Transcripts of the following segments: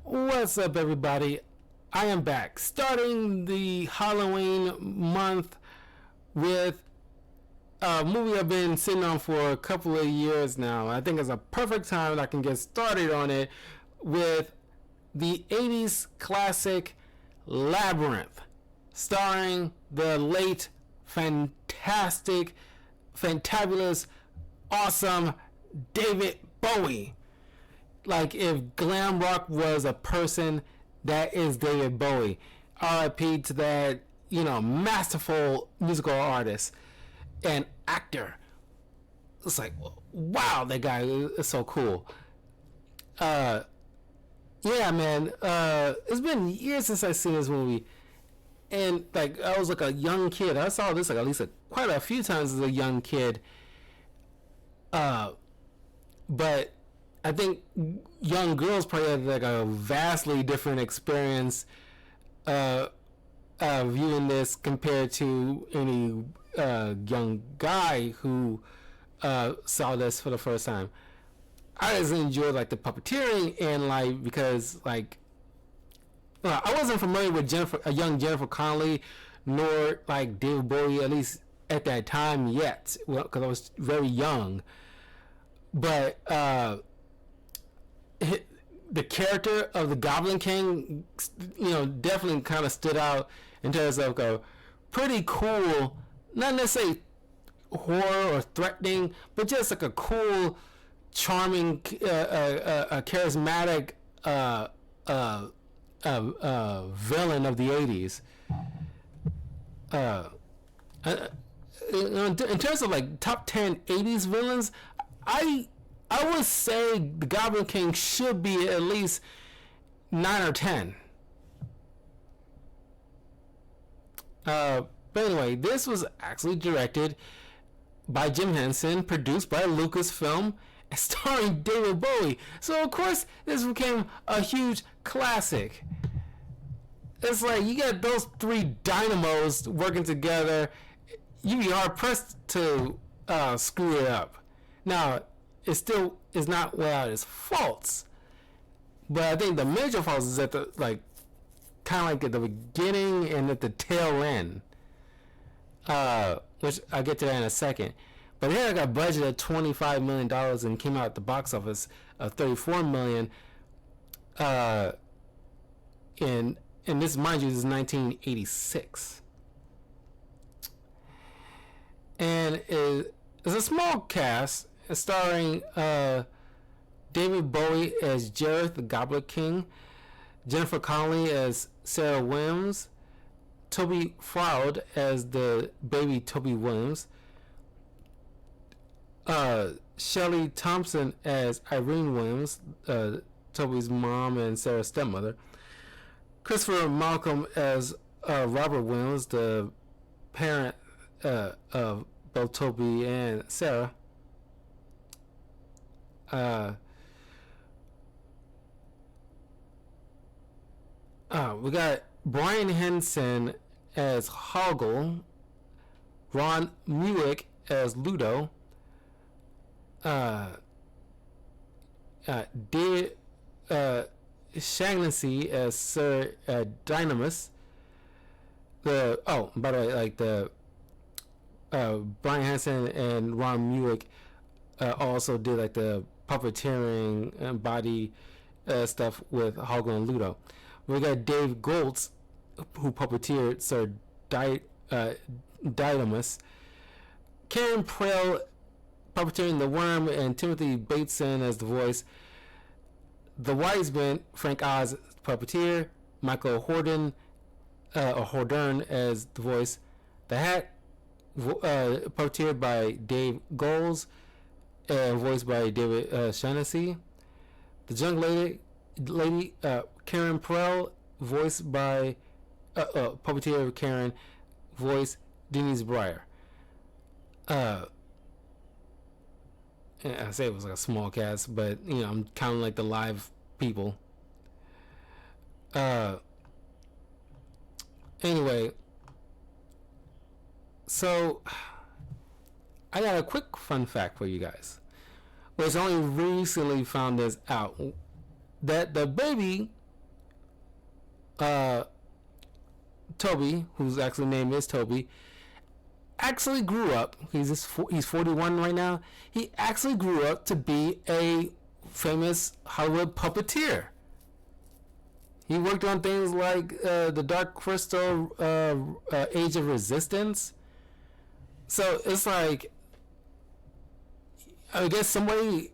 What's up, everybody? I am back, starting the Halloween month with a movie I've been sitting on for a couple of years now. I think it's a perfect time that I can get started on it with the 80s classic Labyrinth, starring the late, fantastic, fantabulous, awesome David Bowie. Like, if glam rock was a person, that is David Bowie. R.I.P. to that, masterful musical artist and actor. It's like, wow, that guy is so cool. Yeah, man. It's been years since I've seen this movie, and like I was like a young kid. I saw this like at least quite a few times as a young kid. But I think young girls probably had like a vastly different experience viewing this compared to any young guy who saw this for the first time. I just enjoyed like the puppeteering and like because like I wasn't familiar with a young Jennifer Connelly nor like David Bowie, at least at that time yet, because I was very young. But the character of the Goblin King, definitely kind of stood out in terms of a pretty cool, not necessarily horror or threatening, but just like a cool, charming, charismatic villain of the 80s. In terms of like top 10 80s villains, I would say the Goblin King should be at least 9 or 10. But anyway, this was actually directed by Jim Henson, produced by Lucasfilm, and starring David Bowie. So of course, this became a huge classic. It's like you get those three dynamos working together, you'd be hard pressed to screw it up. Now, it still is not without its faults, but I think the major faults is at the kind of like at the beginning and at the tail end, which I'll get to that in a second. But it had like a budget of $25 million and came out at the box office of $34 million. And this, mind you, is 1986, and it's a small cast starring David Bowie as Jareth the Goblin King, Jennifer Connelly as Sarah Williams, Toby Froud as the baby Toby Williams, Shelley Thompson as Irene Williams, Toby's mom and Sarah's stepmother, Christopher Malcolm as Robert Williams, the parent of both Toby and Sarah. We got Brian Henson as Hoggle, Ron Muick as Ludo, David Shaughnessy as Sir Dynamis. By the way, like the Brian Henson and Ron Muick also did like the puppeteering and body stuff with Hoggle and Ludo. We got Dave Goltz, who puppeteered Sir Dynamis, Karen Prell puppeteering the Worm, and Timothy Bateson as the voice. The Wiseman, Frank Oz puppeteer, Michael Hordern as the voice. The Hat, puppeteered by Dave Goles, voiced by David Shaughnessy. The Junk Lady, Karen Prell, voiced by puppeteer Karen, voice Denise Breyer. I say it was like a small cast, but I'm counting like the live people. Anyway, so I got a quick fun fact for you guys, which I only recently found this out, that the baby uh, Toby, whose actual name is Toby, actually grew up. He's 41 right now. He actually grew up to be a famous Hollywood puppeteer. He worked on things like the Dark Crystal, Age of Resistance. So it's like, I guess somebody,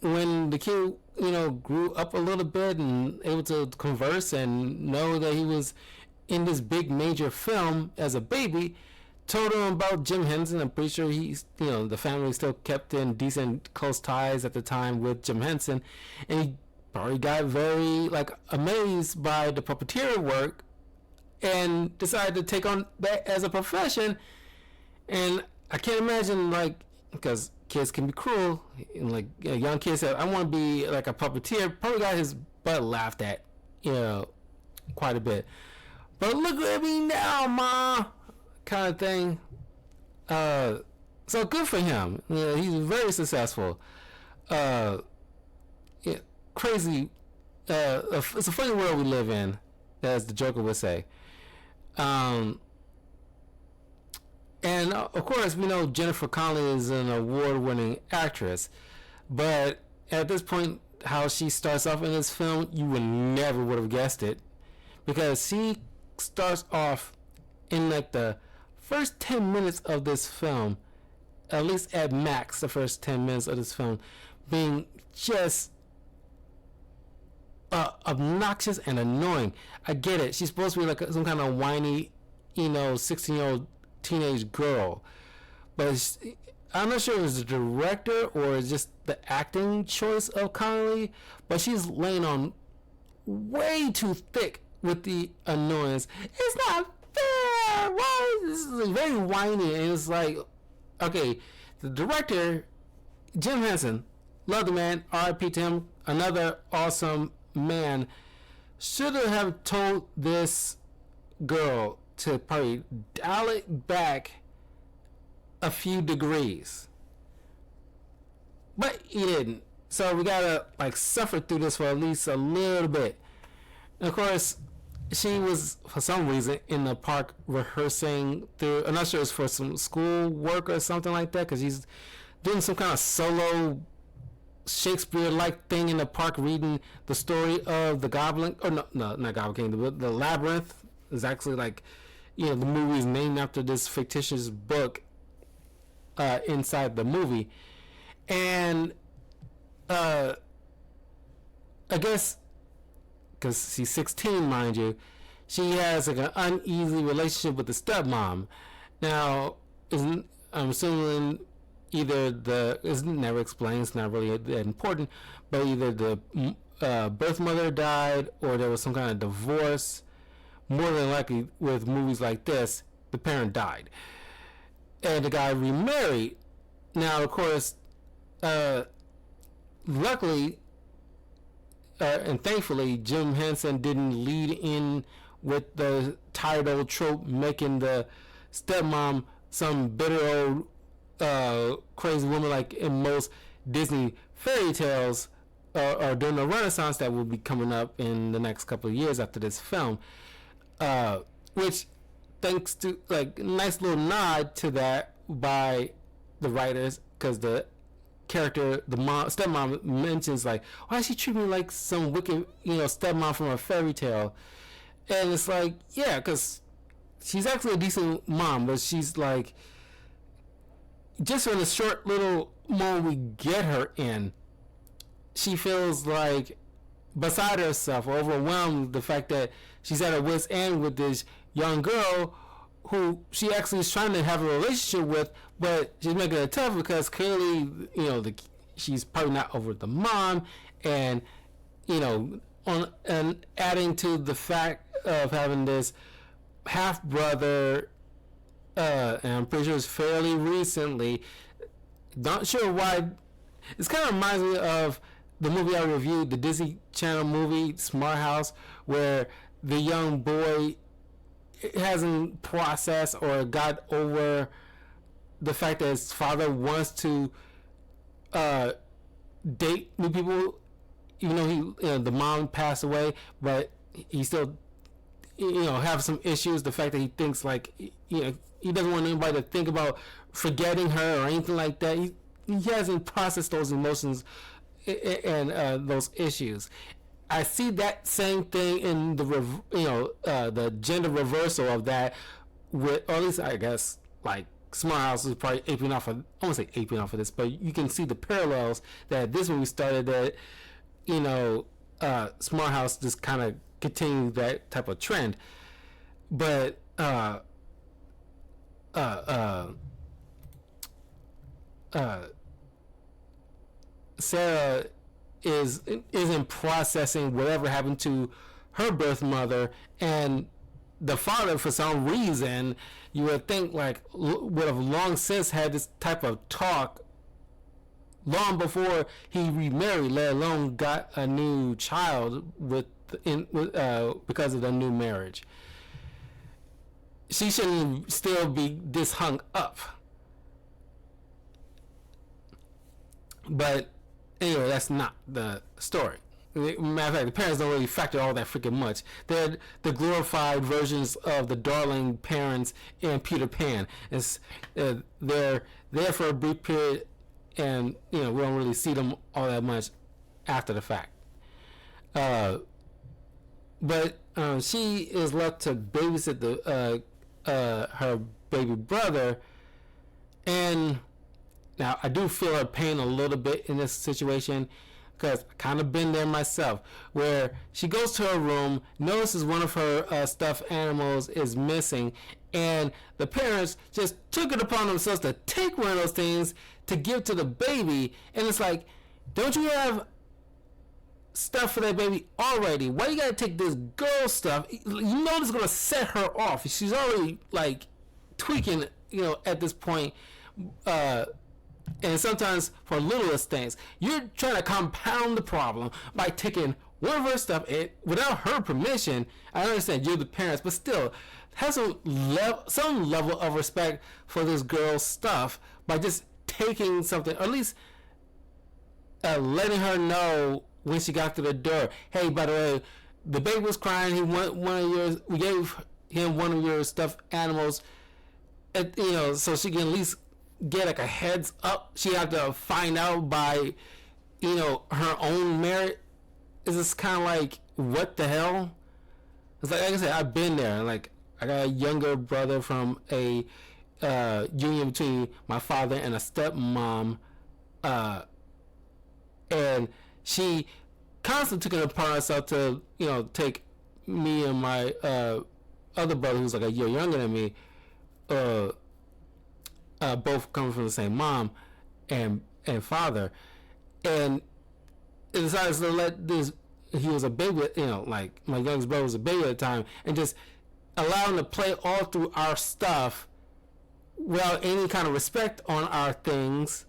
when the kid, grew up a little bit and able to converse and know that he was in this big major film as a baby, told him about Jim Henson. I'm pretty sure the family still kept in decent close ties at the time with Jim Henson, and he probably got very amazed by the puppeteer work and decided to take on that as a profession. And I can't imagine, because kids can be cruel, and a young kid said, I want to be like a puppeteer, probably got his butt laughed at, quite a bit. But look at me now, ma, kind of thing. So good for him. He's very successful. Crazy. It's a funny world we live in, as the Joker would say. And of course, we know Jennifer Connelly is an award-winning actress, but at this point, how she starts off in this film, you never would have guessed it, because she starts off in the first 10 minutes of this film, at least at max the first 10 minutes of this film, being just obnoxious and annoying. I get it, she's supposed to be some kind of whiny 16-year-old teenage girl, but I'm not sure if it was the director or just the acting choice of Connelly, but she's laying on way too thick with the annoyance. It's not fair. Why? This is very whiny, and it's okay, the director, Jim Henson, love the man, R.I.P. to him, another awesome man, should have told this girl to probably dial it back a few degrees, but he didn't. So we gotta suffer through this for at least a little bit. And of course, she was for some reason in the park rehearsing through. I'm not sure it's for some school work or something like that, because he's doing some kind of solo Shakespeare-like thing in the park, reading the story of the Goblin, or no, not Goblin King, the Labyrinth is actually the movie is named after this fictitious book inside the movie. And I guess because she's 16, mind you, she has an uneasy relationship with the stepmom. Now, I'm assuming it's never explained, it's not really that important, but either the birth mother died or there was some kind of divorce. More than likely, with movies like this, the parent died, and the guy remarried. Now, of course, luckily and thankfully, Jim Henson didn't lead in with the tired old trope, making the stepmom some bitter old crazy woman like in most Disney fairy tales or during the Renaissance that will be coming up in the next couple of years after this film. Which, thanks to nice little nod to that by the writers, because the character, the stepmom, mentions why does she treat me like some wicked stepmom from a fairy tale, and it's yeah, because she's actually a decent mom, but she's just in the short little moment we get her in, she feels beside herself, overwhelmed with the fact that she's at her wit's end with this young girl who she actually is trying to have a relationship with, but she's making it tough because clearly, she's probably not over the mom, and and adding to the fact of having this half brother, and I'm pretty sure it's fairly recently. Not sure why. This kind of reminds me of the movie I reviewed, the Disney Channel movie Smart House, where the young boy hasn't processed or got over the fact that his father wants to date new people, even though the mom passed away, but he still have some issues. The fact that he thinks like, he doesn't want anybody to think about forgetting her or anything like that. He hasn't processed those emotions and those issues. I see that same thing in the gender reversal of that, with, or at least I guess, like, Smart House is probably aping off of, I won't say aping off of this, but you can see the parallels that this movie started, that, Smart House just kind of continued that type of trend. But Sarah isn't processing whatever happened to her birth mother, and the father, for some reason, you would think, like, would have long since had this type of talk long before he remarried, let alone got a new child because of the new marriage. She shouldn't still be this hung up. But anyway, that's not the story. Matter of fact, the parents don't really factor all that freaking much. They're the glorified versions of the darling parents in Peter Pan. They're there for a brief period, and we don't really see them all that much after the fact. But she is left to babysit her baby brother, and now I do feel her pain a little bit in this situation, because I kind of been there myself, where she goes to her room, notices one of her stuffed animals is missing, and the parents just took it upon themselves to take one of those things to give to the baby, and it's like, don't you have stuff for that baby already? Why you gotta take this girl stuff? You know it's gonna set her off. She's already, like, tweaking, at this point. And sometimes for littlest things, you're trying to compound the problem by taking one of her stuff without her permission. I understand you're the parents, but still, have some level of respect for this girl's stuff by just taking something, or at least letting her know when she got to the door. Hey, by the way, the baby was crying. He wanted one of yours. We gave him one of your stuffed animals. So she can at least get like a heads up. She had to find out by, her own merit. Is this kind of like, what the hell? It's like I said, I've been there. Like, I got a younger brother from a union between my father and a stepmom, and she constantly took it upon herself to, take me and my other brother, who's like a year younger than me, both coming from the same mom and father, and it decided to let this. He was a baby, like my youngest brother was a baby at the time, and just allow him to play all through our stuff without any kind of respect on our things,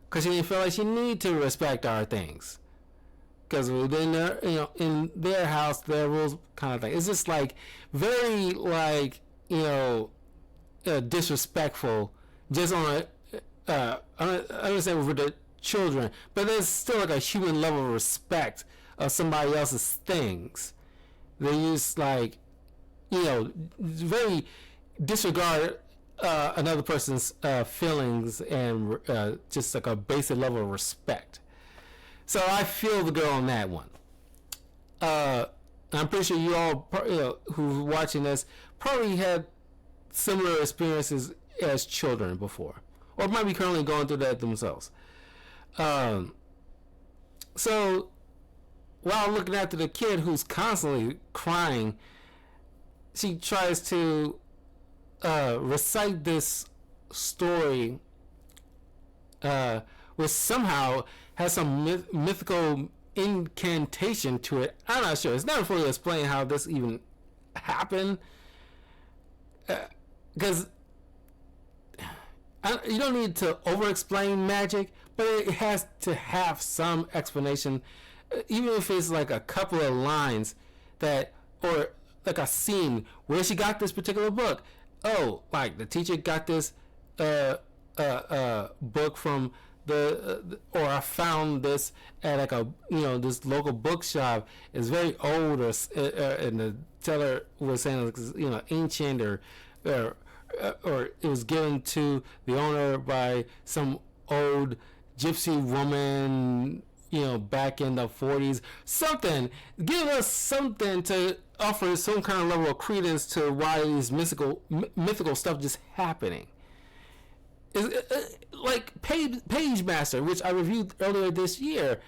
because she didn't feel like she needed to respect our things, because within their, in their house, their rules, kind of thing. It's just like very, like, disrespectful, just on I understand with the children, but there's still like a human level of respect of somebody else's things. They use, like, very disregard another person's feelings, and just like a basic level of respect. So I feel the girl on that one. I'm pretty sure you all, who's watching this, probably had similar experiences as children before, or might be currently going through that themselves. So while looking after the kid who's constantly crying, she tries to recite this story, which somehow has some mythical incantation to it. I'm not sure. It's not fully explained how this even happened, because you don't need to over-explain magic, but it has to have some explanation, even if it's like a couple of lines that, or like a scene where she got this particular book. Oh, like the teacher got this book from or I found this at like a this local bookshop is very old, and the seller was saying ancient or it was given to the owner by some old gypsy woman, back in the 40s. Something. Give us something to offer some kind of level of credence to why these mythical stuff just happening. Like Page Master, which I reviewed earlier this year,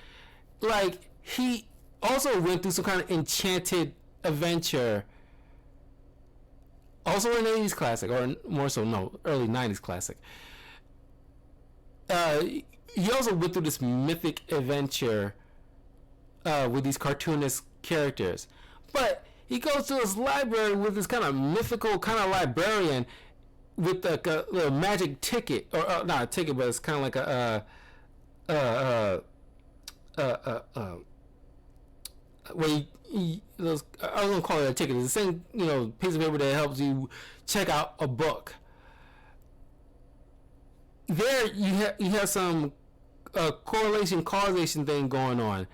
like he also went through some kind of enchanted adventure. Also an 80s classic, or more so, no, early 90s classic. He also went through this mythic adventure with these cartoonist characters. But he goes to his library with this kind of mythical kind of librarian with like a little magic ticket, or not a ticket, but it's kind of like where I was gonna call it a ticket. It's the same, piece of paper that helps you check out a book. There you have some correlation causation thing going on.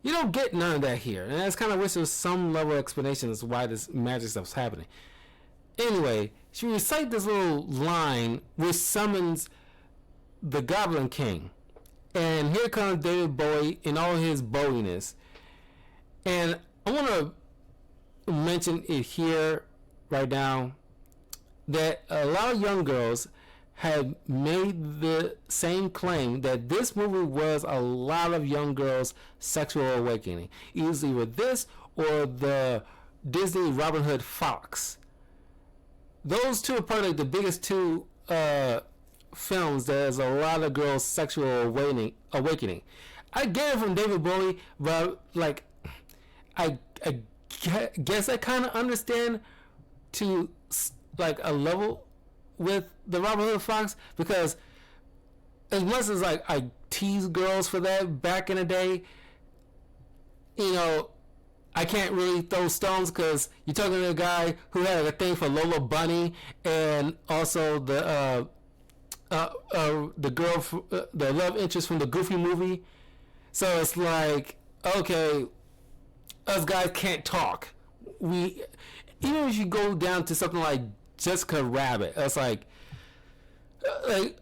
You don't get none of that here, and that's kind of wish there was some level of explanation as to why this magic stuff's happening. Anyway, she recites this little line which summons the Goblin King, and here comes David Bowie in all his Bowie-ness. And I want to mention it here right now that a lot of young girls have made the same claim that this movie was a lot of young girls' sexual awakening. Either this or the Disney Robin Hood Fox. Those two are probably the biggest two films that has a lot of girls' sexual awakening. I get it from David Bowie, but like I guess I kind of understand to like a level with the Robin Hood Fox, because as much as like I tease girls for that back in the day, I can't really throw stones because you're talking to a guy who had a thing for Lola Bunny and also the girl, the love interest from the Goofy movie. So it's like, okay, us guys can't talk. Even if you go down to something like Jessica Rabbit, it's like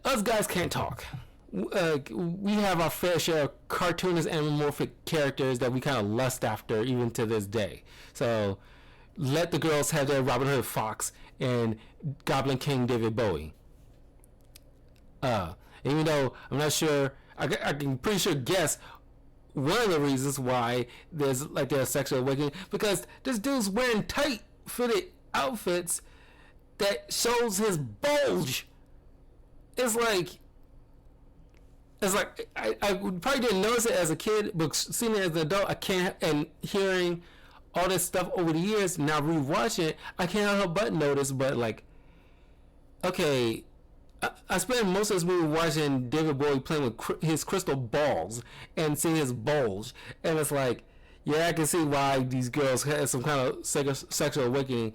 us guys can't talk. We have our fair share of cartoonist anamorphic characters that we kind of lust after even to this day. So let the girls have their Robin Hood Fox and Goblin King David Bowie. Even though I'm not sure, I can pretty sure guess one of the reasons why there's sexual awakening, because this dude's wearing tight fitted outfits that shows his bulge. It's like I probably didn't notice it as a kid, but seeing it as an adult, I can't, and hearing all this stuff over the years, now rewatching it, I can't help but notice. But like, okay, I spent most of this movie watching David Bowie playing with his crystal balls and seeing his bulge, and it's like, yeah, I can see why these girls had some kind of sexual awakening.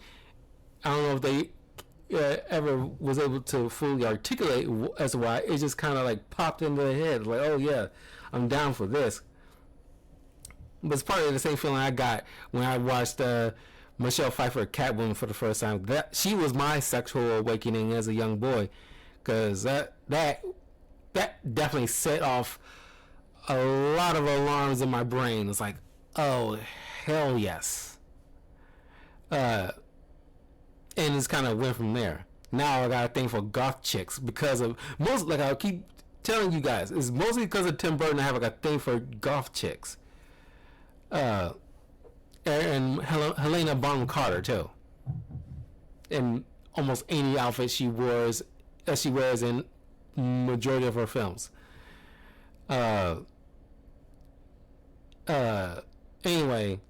I don't know if they ever was able to fully articulate as to why. It just kind of like popped into their head, like, oh yeah, I'm down for this. But it's probably the same feeling I got when I watched Michelle Pfeiffer Catwoman for the first time. That she was my sexual awakening as a young boy, because that definitely set off a lot of alarms in my brain. It's like, oh hell yes. And it's kind of went from there. Now I got a thing for goth chicks because of like I keep telling you guys, it's mostly because of Tim Burton. I have like a thing for goth chicks. And Helena Bonham Carter too. In almost any outfit she wears in majority of her films. Anyway,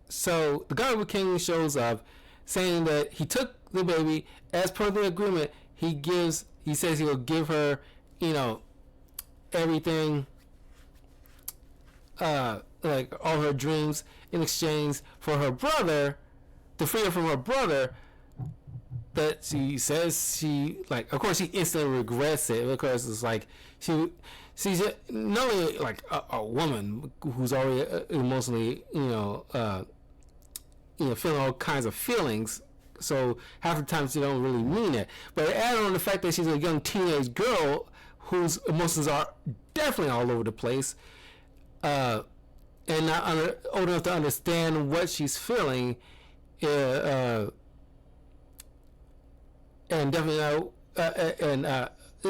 so the Goblin King shows up, saying that he took the baby. As per the agreement, he says he will give her, everything, like all her dreams in exchange for her brother, to free her from her brother, that she says she like. Of course, she instantly regrets it because it's like she's not only like a woman who's already emotionally, feeling all kinds of feelings. So half the time she don't really mean it. But add on the fact that she's a young teenage girl whose emotions are definitely all over the place, and not old enough to understand what she's feeling, and definitely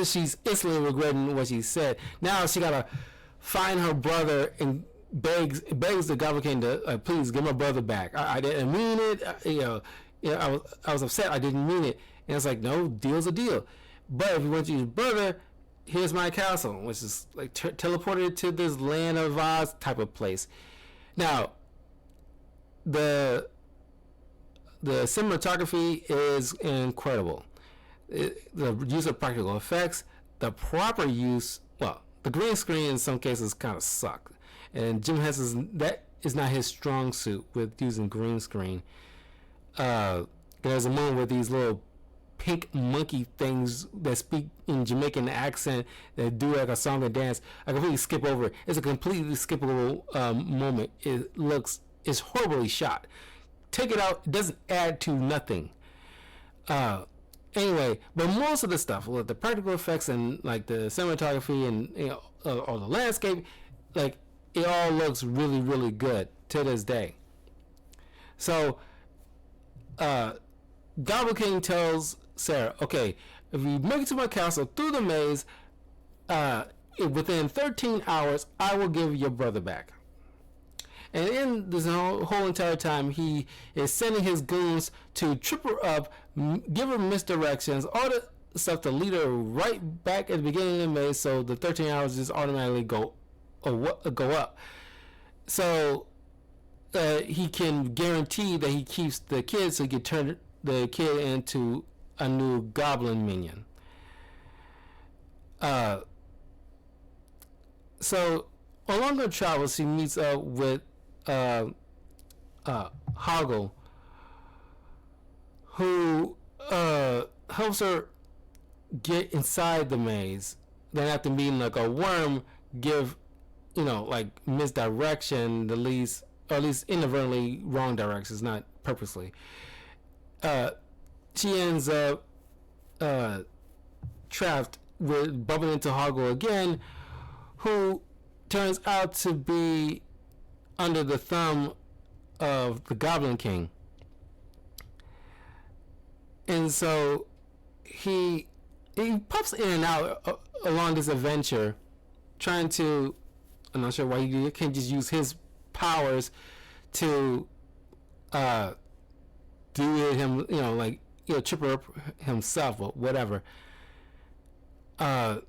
she's instantly regretting what she said. Now she gotta find her brother and begs the Goblin King to please give my brother back. I didn't mean it. I was upset. I didn't mean it. And it's like, no, deal's a deal. But if you want to use brother, here's my castle, which is like teleported to this land of Oz type of place. Now, the cinematography is incredible. The use of practical effects, the proper use, well, the green screen in some cases kind of suck. And Jim Henson's, that is not his strong suit with using green screen. There's a moment with these little pink monkey things that speak in Jamaican accent that do like a song and dance. I completely skip over it. It's a completely skippable moment. It's horribly shot. Take it out, it doesn't add to nothing. Anyway, but most of the stuff, like the practical effects and like the cinematography and or the landscape, like it all looks really, really good to this day. So, Goblin King tells Sarah, okay, if you make it to my castle through the maze, within 13 hours, I will give your brother back. And in this whole entire time, he is sending his goons to trip her up, give her misdirections, all the stuff to lead her right back at the beginning of the maze, so the 13 hours just automatically go up. So he can guarantee that he keeps the kid, so he can turn the kid into a new goblin minion. So along her travels, she meets up with Hoggle, who helps her get inside the maze. Then after meeting like a worm, give like misdirection, at least inadvertently wrong directions, not purposely. She ends up trapped with bumping into Hoggle again, who turns out to be under the thumb of the Goblin King. And so he pops in and out along this adventure, trying to, I'm not sure why he can't just use his powers to do it him, trip her up himself or whatever. And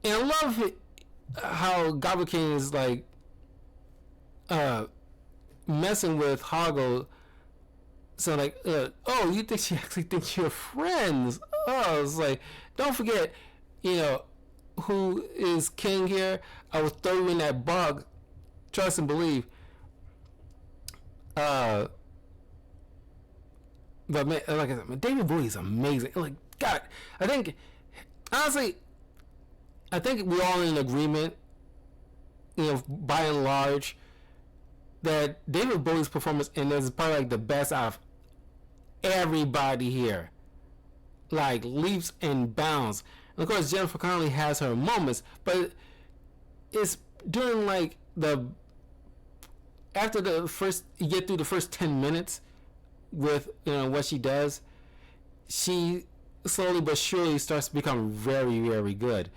I love it, how Goblin King is like messing with Hoggle. So like, oh, you think she actually thinks you're friends? Oh, it's like, don't forget, who is king here? I will throw you in that bog. Trust and believe. But man, like I said, David Bowie is amazing. Like, God, I think we're all in agreement, by and large, that David Bowie's performance in this is probably like the best out of everybody here. Like leaps and bounds. And of course, Jennifer Connelly has her moments, but it's during like after you get through the first 10 minutes with what she does, she slowly but surely starts to become very, very good.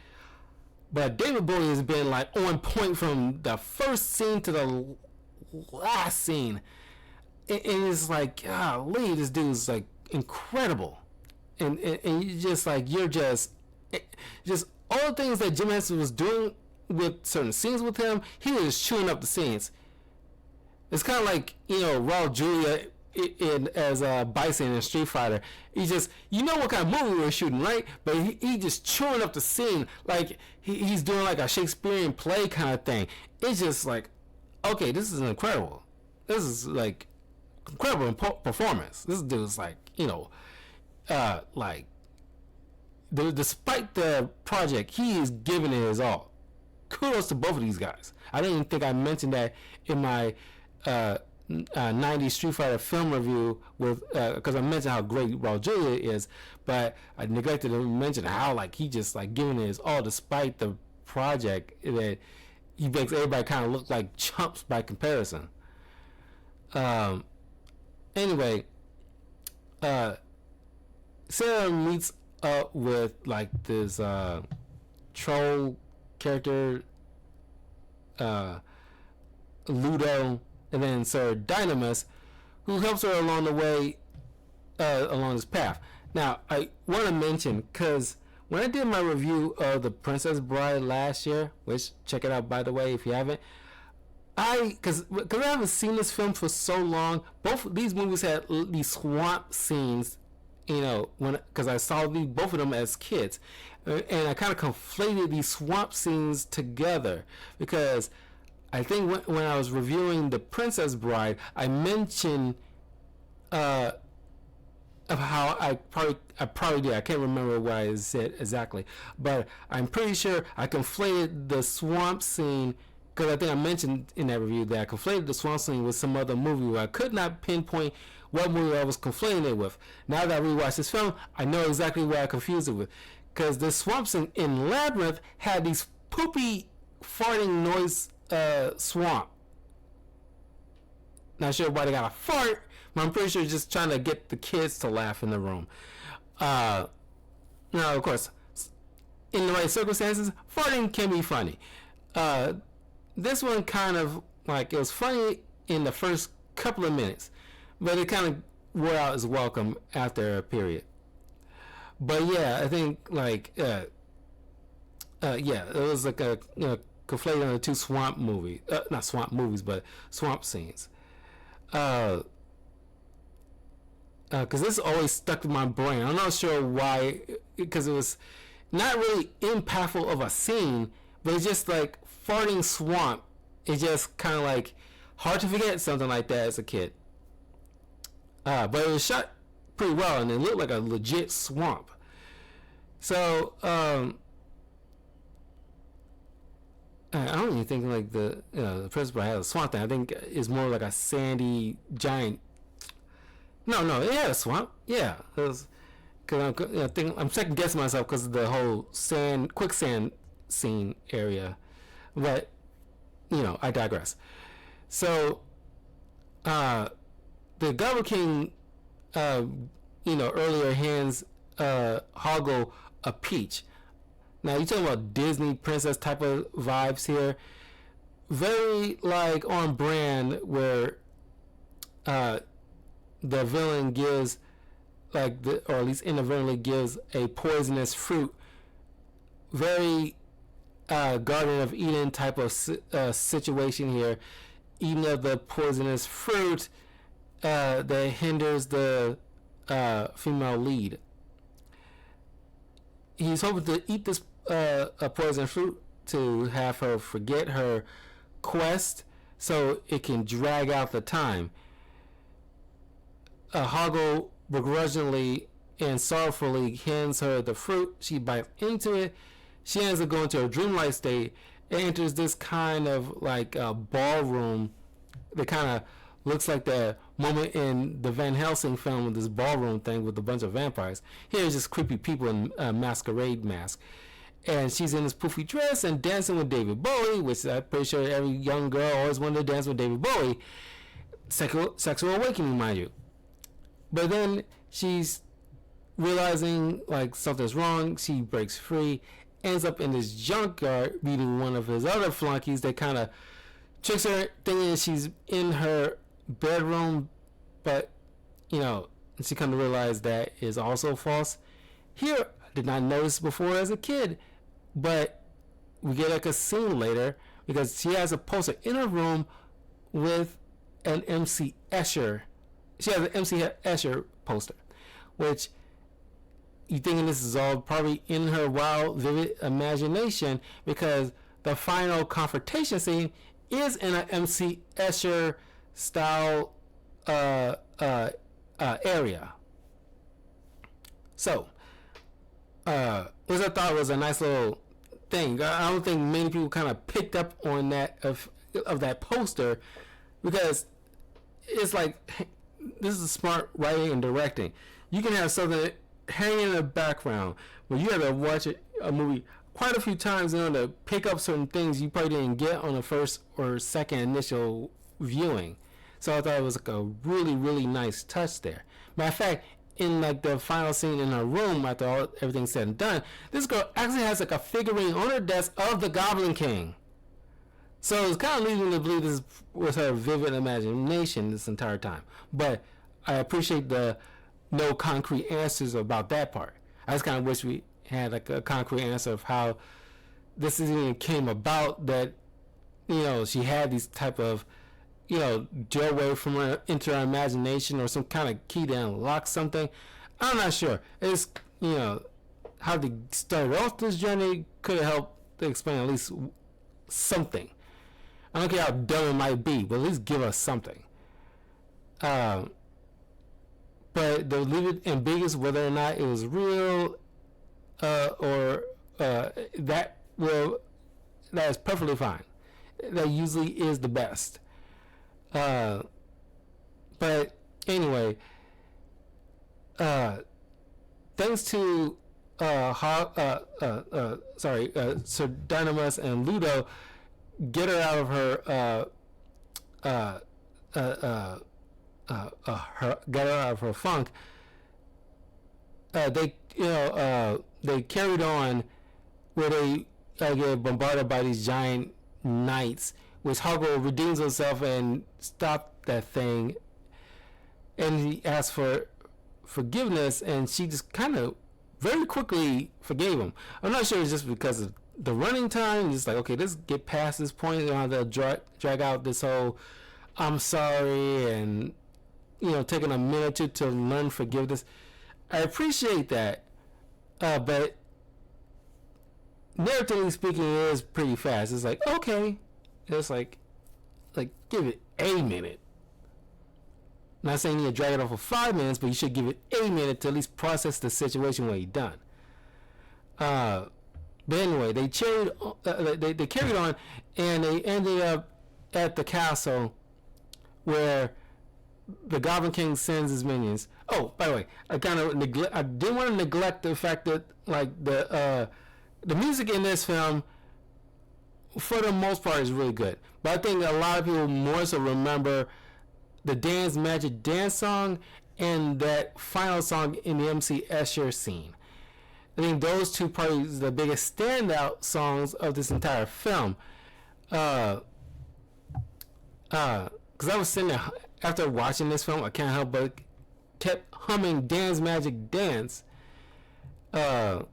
But David Bowie has been like on point from the first scene to the last scene. And it's like, golly, this dude's like incredible. And you just like, just all the things that Jim Henson was doing with certain scenes with him, he was just chewing up the scenes. It's kind of like, Raul Julia as Bison in Street Fighter. He just, what kind of movie we were shooting, right? But he just chewing up the scene like he's doing like a Shakespearean play kind of thing. It's just like, okay, this is incredible. This is like incredible performance. This dude's like, like, despite the project, he is giving it his all. Kudos to both of these guys. I didn't even think I mentioned that in my 90s Street Fighter film review with because I mentioned how great Raul Julia is, but I neglected to mention how like he just like giving it his all despite the project that he makes everybody kind of look like chumps by comparison. Anyway, Sarah meets up with like this troll character, Ludo, and then Sir Dynamis, who helps her along the way, along this path. Now, I want to mention, because when I did my review of The Princess Bride last year, which, check it out by the way if you haven't, because I haven't seen this film for so long, both these movies had these swamp scenes, because I saw both of them as kids, and I kind of conflated these swamp scenes together, because I think when I was reviewing The Princess Bride, I mentioned of how I probably did. I can't remember what I said exactly, but I'm pretty sure I conflated the swamp scene, because I think I mentioned in that review that I conflated the swamp scene with some other movie where I could not pinpoint what movie I was conflating it with. Now that I rewatched this film, I know exactly what I confused it with, because the swamp scene in Labyrinth had these poopy farting noise swamp. Not sure why they got a fart, but I'm pretty sure just trying to get the kids to laugh in the room. Now, of course, in the right circumstances, farting can be funny. This one kind of, like, it was funny in the first couple of minutes, but it kind of wore out its welcome after a period. But yeah, I think, like, it was like a, conflating the two swamp movies, not swamp movies, but swamp scenes. Because this always stuck in my brain. I'm not sure why, because it was not really impactful of a scene, but it's just like farting swamp. It's just kind of like hard to forget something like that as a kid. But it was shot pretty well, and it looked like a legit swamp. So, I don't even think like the Princess Bride had a swamp thing. I think it's more like a sandy giant. No, it had a swamp. Yeah, it was, because I'm second guessing myself because of the whole quicksand scene area. But I digress. So, the Goblin King, earlier hands Hoggle a peach. Now, you're talking about Disney princess type of vibes here. Very, like, on brand, where the villain gives, like, or at least inadvertently gives a poisonous fruit. Very Garden of Eden type of situation here. Eating of the poisonous fruit that hinders the female lead. He's hoping to eat this poison fruit to have her forget her quest so it can drag out the time. Hoggle begrudgingly and sorrowfully hands her the fruit. She bites into it. She ends up going to a dreamlike state and enters this kind of like ballroom that kind of looks like the moment in the Van Helsing film with this ballroom thing with a bunch of vampires. Here it's just creepy people in masquerade mask. And she's in this poofy dress and dancing with David Bowie, which I'm pretty sure every young girl always wanted to dance with David Bowie. Sexual awakening, mind you. But then she's realizing like something's wrong. She breaks free, ends up in this junkyard meeting one of his other flunkies that kind of tricks her, thinking she's in her bedroom, but she come to realize that is also false. Here, I did not notice before as a kid, but we get like a scene later because she has a poster in her room with an MC Escher. She has an MC Escher poster, which you thinking this is all probably in her wild, vivid imagination, because the final confrontation scene is in an MC Escher style area. So, which I thought was a nice little thing. I don't think many people kind of picked up on that of that poster, because it's like, this is smart writing and directing. You can have something hanging in the background, but you have to watch a movie quite a few times in order to pick up certain things you probably didn't get on the first or second initial viewing. So I thought it was like a really, really nice touch there. Matter of fact, in like the final scene in her room, after everything's said and done, this girl actually has like a figurine on her desk of the Goblin King. So it's kind of leading to believe this was her vivid imagination this entire time. But I appreciate the no concrete answers about that part. I just kind of wish we had like a concrete answer of how this even came about, that, you know, she had these type of, you know, doorway from her into her imagination, or some kind of key to unlock something. I'm not sure. It's, you know, how they started off this journey could have helped to explain at least something. I don't care how dumb it might be, but at least give us something. But they'll leave it ambiguous whether or not it was real, or that is perfectly fine. That usually is the best. But anyway, thanks to Sir Dynamus and Ludo, get her out of get her out of her funk. They carried on where they get bombarded by these giant knights, which Hoggle redeems himself and stopped that thing, and he asked for forgiveness, and she just kind of very quickly forgave him. I'm not sure it's just because of the running time. Just like, okay, let's get past this point. You know, they'll drag out this whole I'm sorry, and, you know, taking a minute or two to learn forgiveness. I appreciate that, but narratively speaking, it is pretty fast. It's like, okay, it's like give it a minute. I'm not saying you need to drag it off for 5 minutes, but you should give it a minute to at least process the situation when you're done. But anyway, they carried on, and they ended up at the castle where the Goblin King sends his minions. Oh, by the way, I didn't want to neglect the fact that, like, the music in this film, for the most part, is really good. But I think a lot of people more so remember the Dance Magic Dance song and that final song in the MC Escher scene. I think those two probably the biggest standout songs of this entire film. Because I was sitting there after watching this film, I can't help but kept humming Dance Magic Dance. But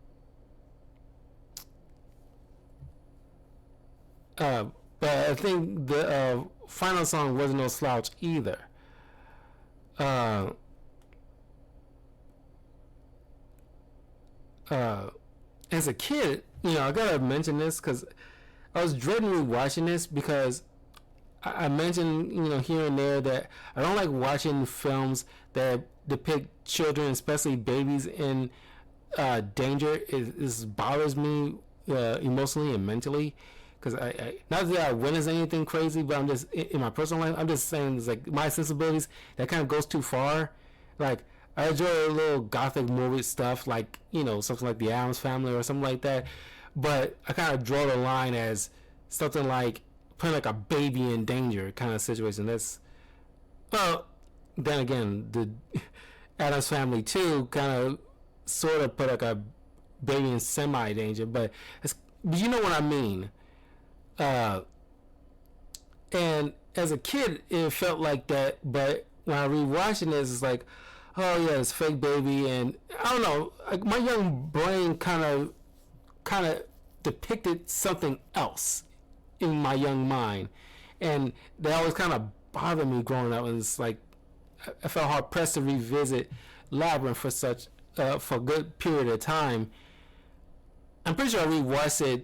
I think the final song wasn't no slouch either. As a kid, you know, I gotta mention this because I was dreading rewatching this, because I mentioned, you know, here and there that I don't like watching films that depict children, especially babies, in danger. It bothers me emotionally and mentally. Because I not that I witness anything crazy, but I'm just in my personal life, I'm just saying, it's like my sensibilities, that kind of goes too far. Like, I enjoy a little gothic movie stuff, like, you know, something like The Addams Family or something like that, but I kind of draw the line as something like putting like a baby in danger kind of situation. That's, well, then again, the Addams Family 2 kind of sort of put like a baby in semi danger, but you know what I mean. And as a kid, it felt like that, but when I rewatching this, it's like, oh yeah, it's fake baby, and I don't know, like my young brain kind of depicted something else in my young mind, and they always kind of bothered me growing up. And it's like I felt hard pressed to revisit Labyrinth for a good period of time. I'm pretty sure I rewatched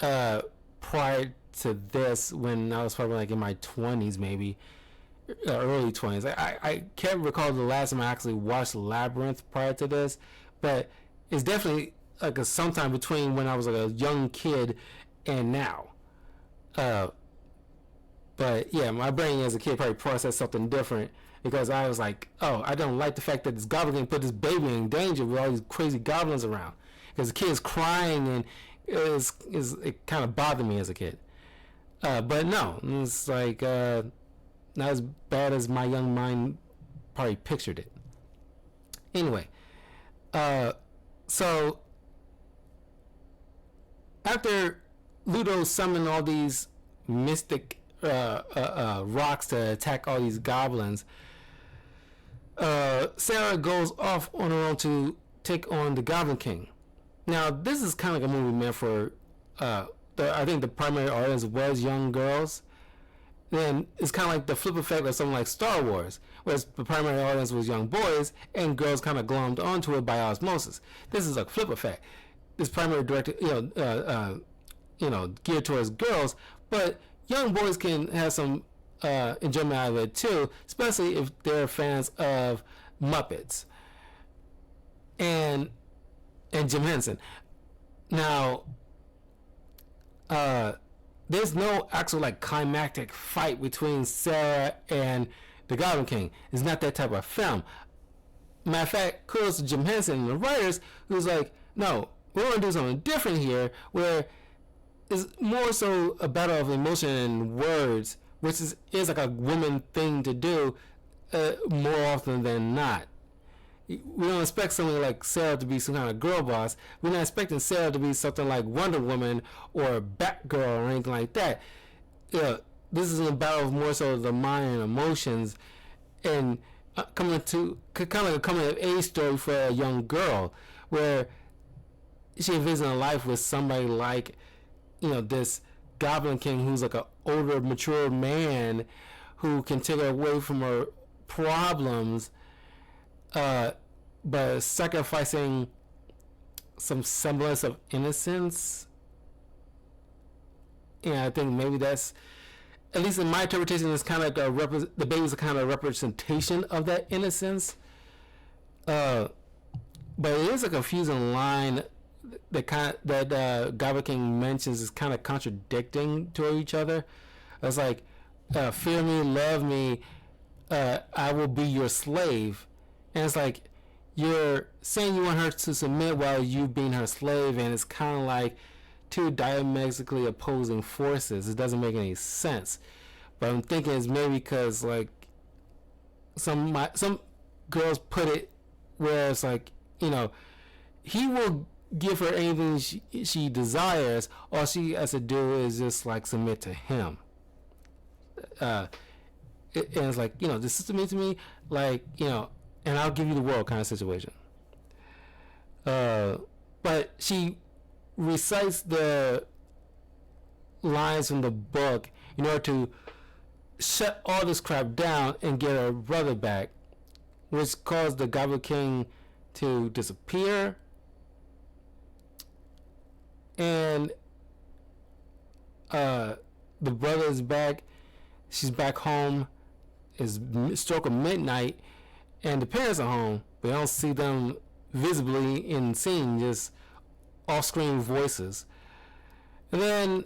it prior to this when I was probably like in my 20s, maybe early 20s. I can't recall the last time I actually watched Labyrinth prior to this, but it's definitely like a sometime between when I was like a young kid and now. Uh, but yeah, my brain as a kid probably processed something different because I was like, oh, I don't like the fact that this goblin can put this baby in danger with all these crazy goblins around. Because the kid's crying and it kind of bothered me as a kid. But no, it's like not as bad as my young mind probably pictured it. Anyway, so after Ludo summoned all these mystic rocks to attack all these goblins, Sarah goes off on her own to take on the Goblin King. Now, this is kind of like a movie meant for, I think the primary audience was young girls. Then it's kind of like the flip effect of something like Star Wars, whereas the primary audience was young boys and girls kind of glommed onto it by osmosis. This is a flip effect. This primary directed, geared towards girls, but young boys can have some enjoyment out of it too, especially if they're fans of Muppets and Jim Henson. Now, there's no actual like climactic fight between Sarah and the Goblin King. It's not that type of film. Matter of fact, kudos to Jim Henson and the writers who's like, no, we're going to do something different here where it's more so a battle of emotion and words, which is like a woman thing to do more often than not. We don't expect something like Sarah to be some kind of girl boss. We're not expecting Sarah to be something like Wonder Woman or Batgirl or anything like that. This is a battle of more so the mind and emotions, and coming to kind of like a coming of age story for a young girl, where she envisions a life with somebody like, this Goblin King who's like an older, mature man who can take her away from her problems. But sacrificing some semblance of innocence. Yeah, I think maybe that's, at least in my interpretation, it's kind of like the baby's a kind of representation of that innocence. But it is a confusing line that Goblin King mentions is kind of contradicting to each other. It's like, fear me, love me, I will be your slave. And it's like, you're saying you want her to submit while you being her slave, and it's kind of like two diametrically opposing forces. It doesn't make any sense. But I'm thinking it's maybe because like some girls put it where it's like, he will give her anything she desires. All she has to do is just like submit to him. And it's like, just submit to me, like, and I'll give you the world kind of situation. But she recites the lines from the book in order to shut all this crap down and get her brother back, which caused the Goblin King to disappear. And the brother is back. She's back home. It's stroke of midnight. And the parents are home, but you don't see them visibly in scene, just off-screen voices. And then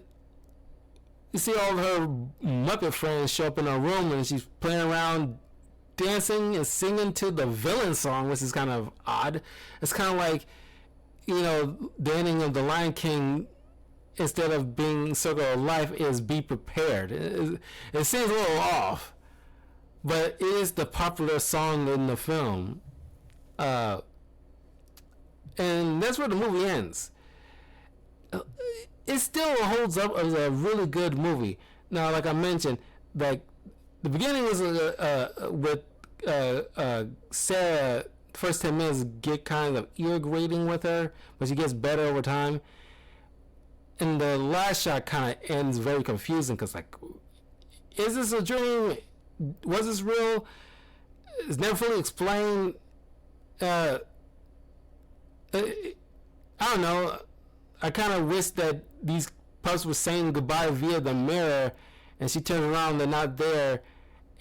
you see all of her Muppet friends show up in her room, and she's playing around, dancing and singing to the villain song, which is kind of odd. It's kind of like, the ending of The Lion King, instead of being Circle of Life, is Be Prepared. It seems a little off. But it is the popular song in the film. And that's where the movie ends. It still holds up as a really good movie. Now, like I mentioned, like the beginning was with Sarah. First 10 minutes get kind of ear grating with her, but she gets better over time. And the last shot kind of ends very confusing because, like, is this a dream? Was this real? It's never fully explained. I don't know. I kind of wish that these pups were saying goodbye via the mirror, and she turns around, they're not there,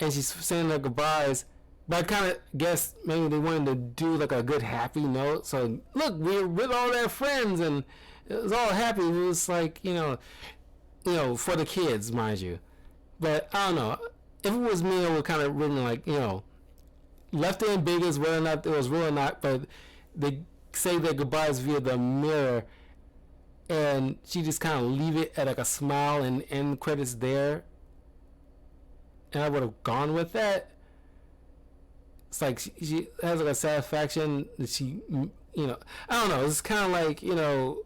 and she's saying her goodbyes. But I kind of guess maybe they wanted to do like a good happy note. So look, we're with all their friends, and it was all happy. It was like for the kids, mind you. But I don't know. If it was me, I would kind of written like left it ambiguous whether or not it was real or not. But they say their goodbyes via the mirror, and she just kind of leave it at like a smile and end credits there. And I would have gone with that. It's like she has like a satisfaction that she, I don't know. It's kind of like, I don't know.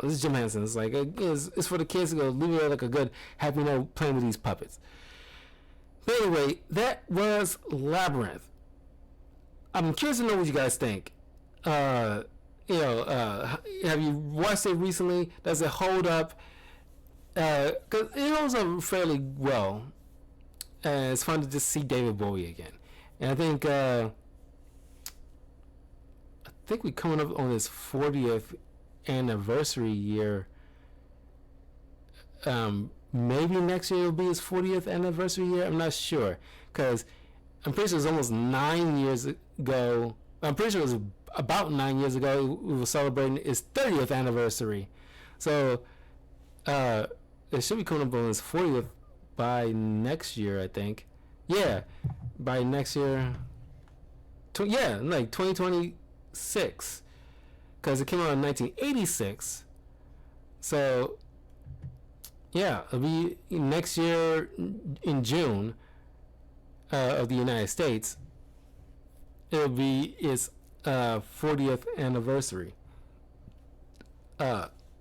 This is Jim Henson. It's like, it's for the kids to go leave it like a good, happy note playing with these puppets. But anyway, that was Labyrinth. I'm curious to know what you guys think. Have you watched it recently? Does it hold up? Because it holds up fairly well. And it's fun to just see David Bowie again. And I think we're coming up on his 40th anniversary year. Maybe next year will be his 40th anniversary year. I'm not sure, because I'm pretty sure it was almost 9 years ago. I'm pretty sure it was about 9 years ago we were celebrating his 30th anniversary. So it should be coming up on his 40th by next year, I think. Yeah. By next year, like 2026, because it came out in 1986. So, yeah, it'll be next year in June of the United States. It'll be its 40th anniversary.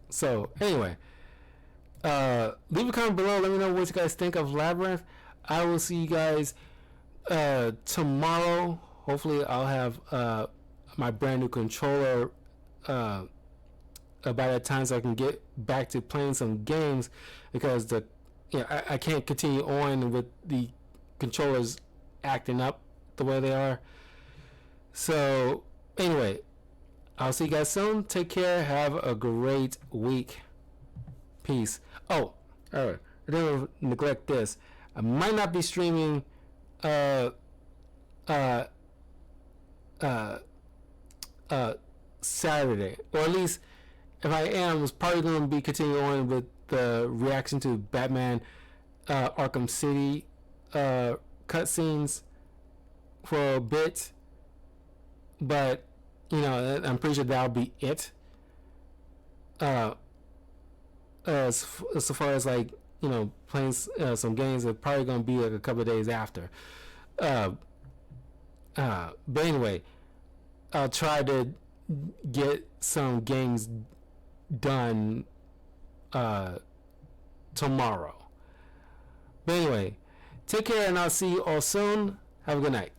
So anyway, leave a comment below. Let me know what you guys think of Labyrinth. I will see you guys tomorrow. Hopefully I'll have my brand new controller by that time, so I can get back to playing some games, because I can't continue on with the controllers acting up the way they are. So anyway, I'll see you guys soon. Take care. Have a great week. Peace. Oh, alright, I didn't neglect this. I might not be streaming Saturday, or at least if I am, it's probably going to be continuing on with the reaction to Batman Arkham City cutscenes for a bit, but I'm pretty sure that'll be it. So far as like playing some games, are probably going to be like a couple of days after. But anyway, I'll try to get some games done tomorrow. But anyway, take care, and I'll see you all soon. Have a good night.